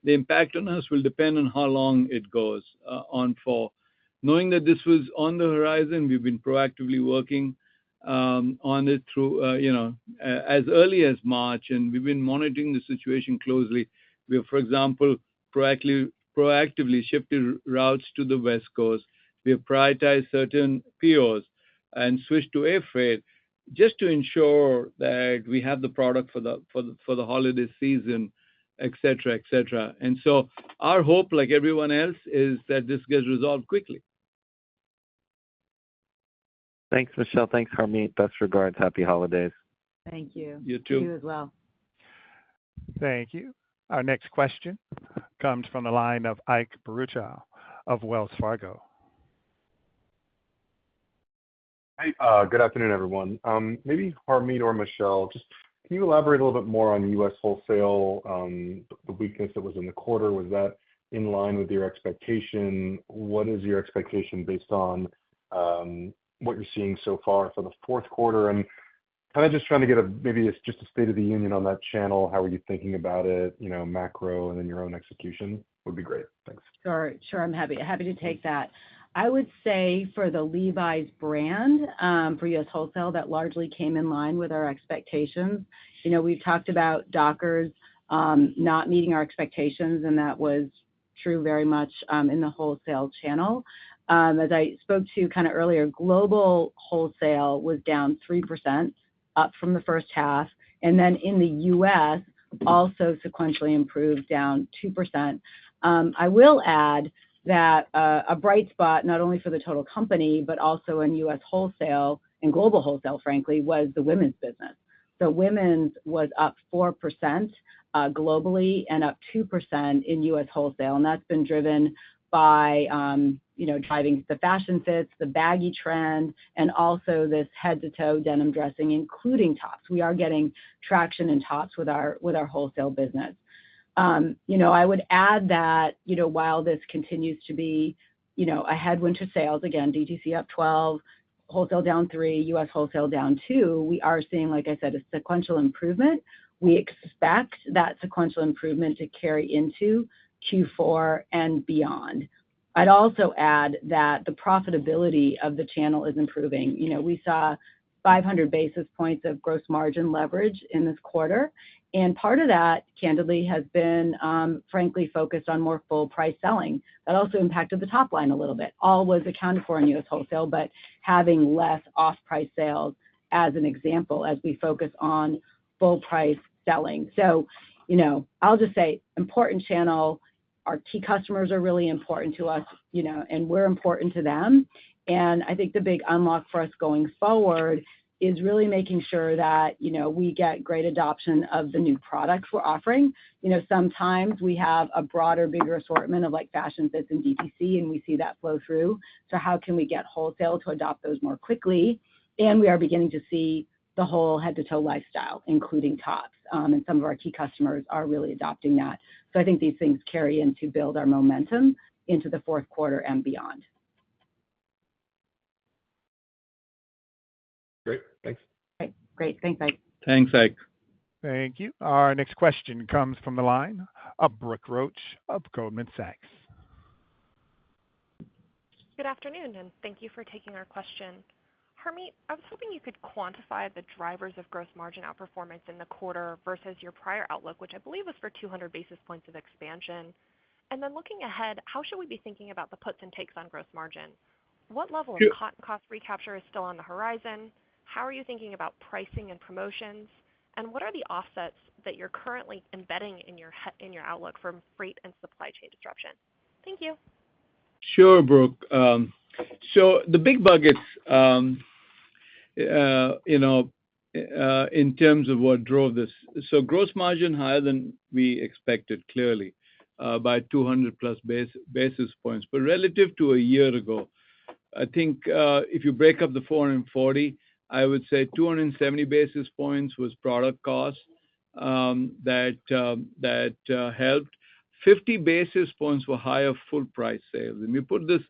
the impact on us will depend on how long it goes on for. Knowing that this was on the horizon, we've been proactively working on it through, as early as March, and we've been monitoring the situation closely. We have, for example, proactively shifted routes to the West Coast. We have prioritized certain POs and switched to air freight just to ensure that we have the product for the holiday season, et cetera, et cetera. And so our hope, like everyone else, is that this gets resolved quickly. Thanks, Michelle. Thanks, Harmit. Best regards. Happy holidays. Thank you. You too. You as well. Thank you. Our next question comes from the line of Ike Boruchow of Wells Fargo. Hey, good afternoon, everyone. Maybe Harmit or Michelle, just can you elaborate a little bit more on U.S. wholesale, the weakness that was in the quarter? Was that in line with your expectation? What is your expectation based on what you're seeing so far for the fourth quarter? And kind of just trying to get maybe it's just a state of the union on that channel. How are you thinking about it, macro, and then your own execution would be great. Thanks. Sure. I'm happy to take that. I would say for the Levi's brand, for U.S. wholesale, that largely came in line with our expectations. We've talked about Dockers not meeting our expectations, and that was true very much in the wholesale channel. As I spoke to kind of earlier, global wholesale was down 3%, up from the first half. And then in the U.S., also sequentially improved, down 2%. I will add that a bright spot, not only for the total company, but also in U.S. wholesale and global wholesale, frankly, was the women's business. So women's was up 4% globally and up 2% in U.S. wholesale. And that's been driven by, driving the fashion fits, the baggy trend, and also this head-to-toe denim dressing, including tops. We are getting traction in tops with our wholesale business. I would add that, while this continues to be, a headwind to sales, again, DTC up 12, wholesale down 3, U.S. wholesale down 2, we are seeing, like I said, a sequential improvement. We expect that sequential improvement to carry into Q4 and beyond. I'd also add that the profitability of the channel is improving. We saw 500 basis points of gross margin leverage in this quarter. And part of that, candidly, has been, frankly, focused on more full price selling. That also impacted the top line a little bit. All was accounted for in U.S. wholesale, but having less off-price sales as an example as we focus on full price selling. So, I'll just say important channel. Our key customers are really important to us, and we're important to them. And I think the big unlock for us going forward is really making sure that, we get great adoption of the new products we're offering. Sometimes we have a broader, bigger assortment of like fashion fits and DTC, and we see that flow through. So how can we get wholesale to adopt those more quickly? And we are beginning to see the whole head-to-toe lifestyle, including tops. And some of our key customers are really adopting that. So I think these things carry in to build our momentum into the fourth quarter and beyond. Great. Thanks. Great. Thanks, Ike. Thanks, Ike. Thank you. Our next question comes from the line of Brooke Roach of Goldman Sachs. Good afternoon, and thank you for taking our question. Harmit, I was hoping you could quantify the drivers of gross margin outperformance in the quarter versus your prior outlook, which I believe was for 200 basis points of expansion. And then looking ahead, how should we be thinking about the puts and takes on gross margin? What level of cotton cost recapture is still on the horizon? How are you thinking about pricing and promotions? And what are the offsets that you're currently embedding in your outlook from freight and supply chain disruption? Thank you. Sure, Brooke. So the big buckets, in terms of what drove this. So gross margin higher than we expected, clearly, by 200 plus basis points. But relative to a year ago, I think if you break up the 440, I would say 270 basis points was product cost that helped. 50 basis points were higher full price sales. And we put this,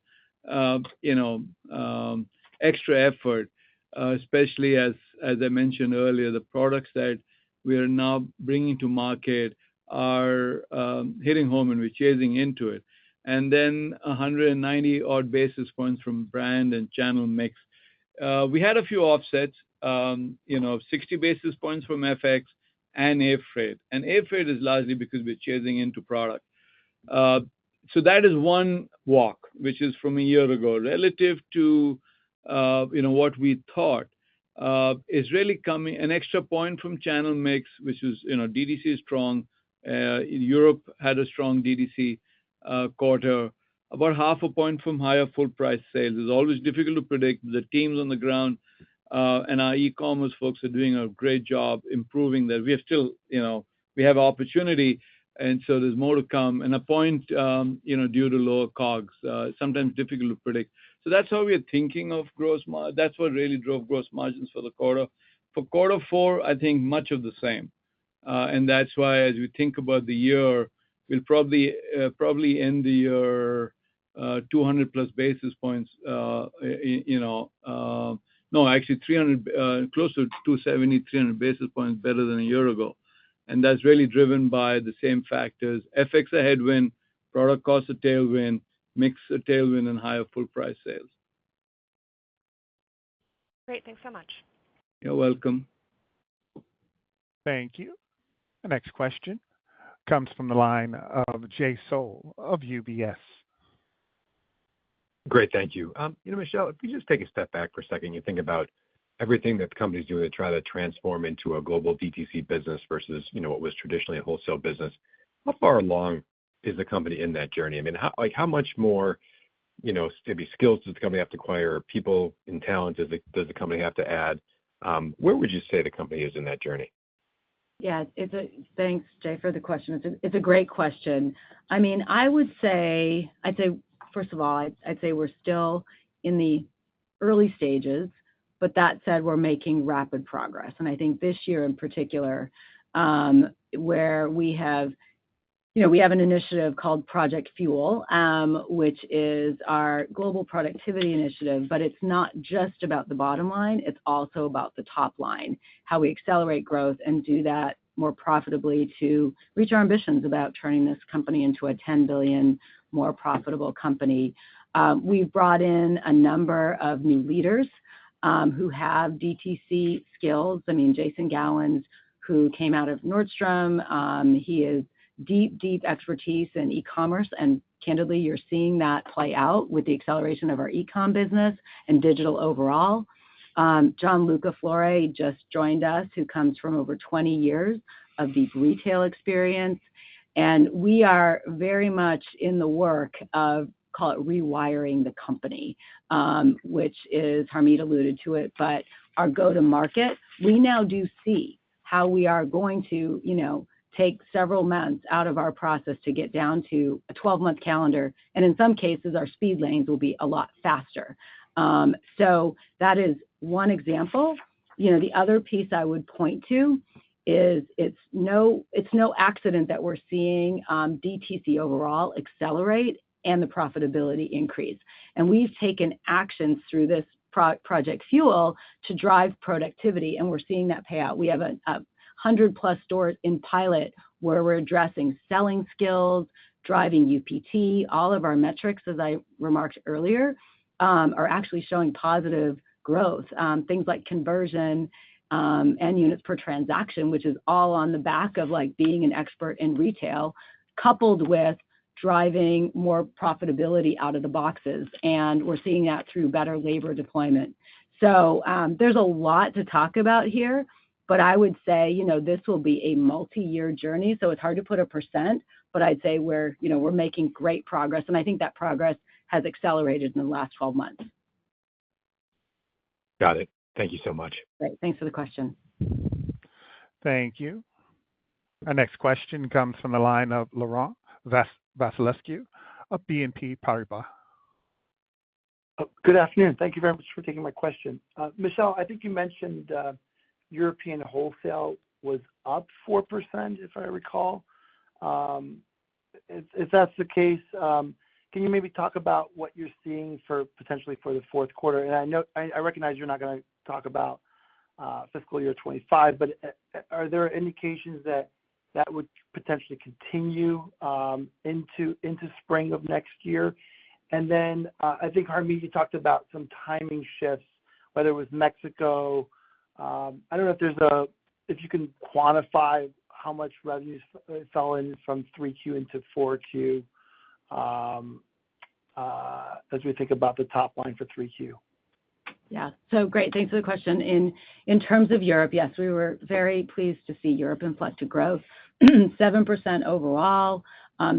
extra effort, especially as I mentioned earlier, the products that we are now bringing to market are hitting home and we're chasing into it. And then 190 odd basis points from brand and channel mix. We had a few offsets, 60 basis points from FX and air freight. And air freight is largely because we're chasing into product. So that is one walk, which is from a year ago. Relative to, what we thought is really coming an extra point from channel mix, which is, DTC is strong. Europe had a strong DTC quarter. About half a point from higher full price sales. It's always difficult to predict. The teams on the ground and our e-commerce folks are doing a great job improving that. We have still, we have opportunity, and so there's more to come. And a point, due to lower COGS, sometimes difficult to predict. So that's how we're thinking of gross margin. That's what really drove gross margins for the quarter. For quarter four, I think much of the same. And that's why as we think about the year, we'll probably end the year 200 plus basis points, actually 300, close to 270, 300 basis points better than a year ago. And that's really driven by the same factors. FX a headwind, product cost a tailwind, mix a tailwind, and higher full price sales. Great. Thanks so much. You're welcome. Thank you. The next question comes from the line of Jay Sole of UBS. Great, thank you. Michelle, if we just take a step back for a second, you think about everything that the company's doing to try to transform into a global DTC business versus, what was traditionally a wholesale business. How far along is the company in that journey? I mean, how much more, maybe skills does the company have to acquire, people and talent does the company have to add? Where would you say the company is in that journey? Yeah, thanks, Jay, for the question. It's a great question. I mean, I'd say, first of all, I'd say we're still in the early stages, but that said, we're making rapid progress. And I think this year in particular, where we have an initiative called Project Fuel, which is our global productivity initiative, but it's not just about the bottom line. It's also about the top line, how we accelerate growth and do that more profitably to reach our ambitions about turning this company into a $10 billion more profitable company. We've brought in a number of new leaders who have DTC skills. I mean, Jason Gowans, who came out of Nordstrom, he is deep expertise in e-commerce, and candidly, you're seeing that play out with the acceleration of our e-com business and digital overall. Gianluca Flore just joined us, who comes from over 20 years of deep retail experience, and we are very much in the work of, call it, rewiring the company, which is, Harmit alluded to it, but our go-to-market, we now do see how we are going to, take several months out of our process to get down to a 12-month calendar. And in some cases, our speed lanes will be a lot faster. So that is one example. The other piece I would point to is it's no accident that we're seeing DTC overall accelerate and the profitability increase. And we've taken actions through this Project Fuel to drive productivity, and we're seeing that pay out. We have a 100+ stores in pilot where we're addressing selling skills, driving UPT. All of our metrics, as I remarked earlier, are actually showing positive growth. Things like conversion and units per transaction, which is all on the back of being an expert in retail, coupled with driving more profitability out of the boxes. And we're seeing that through better labor deployment. So there's a lot to talk about here. But I would say, this will be a multi-year journey, so it's hard to put a percent, but I'd say we're making great progress, and I think that progress has accelerated in the last 12 months. Got it. Thank you so much. Great. Thanks for the question. Thank you. Our next question comes from the line of Laurent Vasilescu of BNP Paribas. Good afternoon. Thank you very much for taking my question. Michelle, I think you mentioned European wholesale was up 4%, if I recall. If that's the case, can you maybe talk about what you're seeing potentially for the fourth quarter? And I recognize you're not going to talk about fiscal year 25, but are there indications that would potentially continue into spring of next year? And then I think, Harmit, you talked about some timing shifts, whether it was Mexico. I don't know if you can quantify how much revenues fell in from 3Q into 4Q as we think about the top line for 3Q. Yeah, so great. Thanks for the question. In terms of Europe, yes, we were very pleased to see Europe inflect to growth, 7% overall,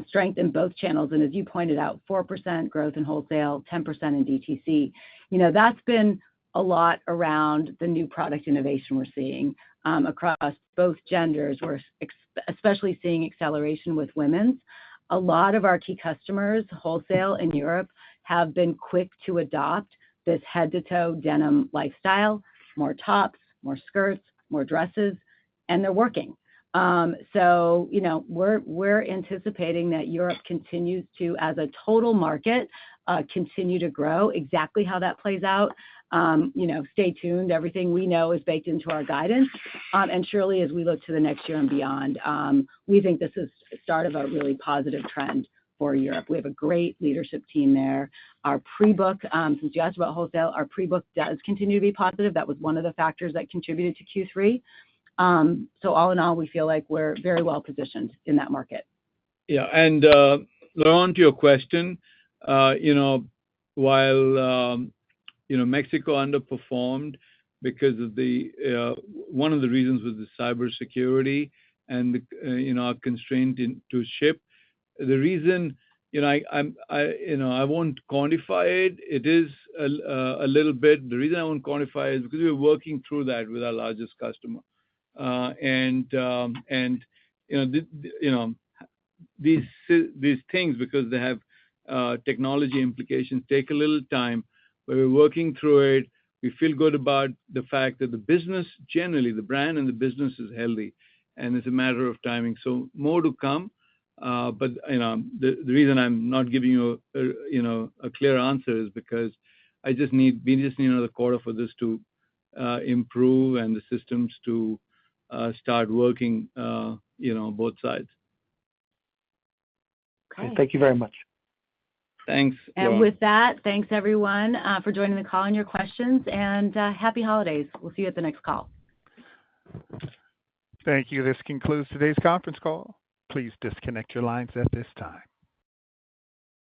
strength in both channels. And as you pointed out, 4% growth in wholesale, 10% in DTC. That's been a lot around the new product innovation we're seeing across both genders. We're especially seeing acceleration with women's. A lot of our key customers, wholesale in Europe, have been quick to adopt this head-to-toe denim lifestyle, more tops, more skirts, more dresses, and they're working. So, we're anticipating that Europe continues to, as a total market, continue to grow. Exactly how that plays out, stay tuned. Everything we know is baked into our guidance. And surely, as we look to the next year and beyond, we think this is the start of a really positive trend for Europe. We have a great leadership team there. Our pre-book, since you asked about wholesale, our pre-book does continue to be positive. That was one of the factors that contributed to Q3. So all in all, we feel like we're very well positioned in that market. Yeah, and Laurent, to your question, while Mexico underperformed because of one of the reasons was the cybersecurity and our constraint to ship. The reason, I won't quantify it. It is a little bit. The reason I won't quantify it is because we're working through that with our largest customer, these things, because they have technology implications, take a little time, but we're working through it. We feel good about the fact that the business, generally, the brand and the business is healthy, and it's a matter of timing. So more to come. But the reason I'm not giving you a clear answer is because we just need another quarter for this to improve and the systems to start working, both sides. Okay. Thank you very much. Thanks. And with that, thanks everyone for joining the call and your questions, and happy holidays. We'll see you at the next call. Thank you. This concludes today's conference call. Please disconnect your lines at this time.